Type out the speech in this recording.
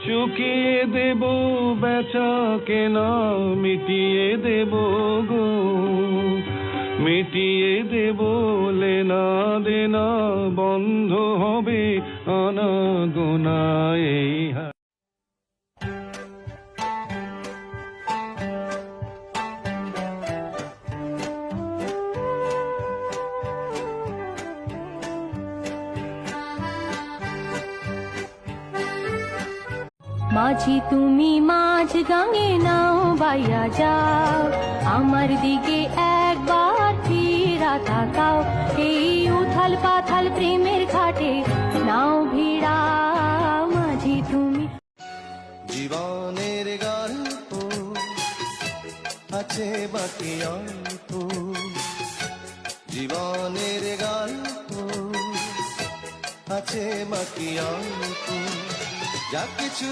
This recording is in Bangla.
চুকিয়ে দেব বেচা কেনা, মিটিয়ে দেব গো, মিটিয়ে দেব লেনা দেনা, বন্ধ হবে আনাগোনা এই মাঝি তুমি মাঝ গাঙে নাও বাইয়া যাও, আমার দিকে একবার ফিরা তাকাও। এই উথাল পাথাল প্রেমের ঘাটে নাও ভিড়াও, মাঝি তুমি। জীবনের গল্প আছে বাকি অল্প, জীবনের গল্প আছে বাকি অল্প, যা কিছু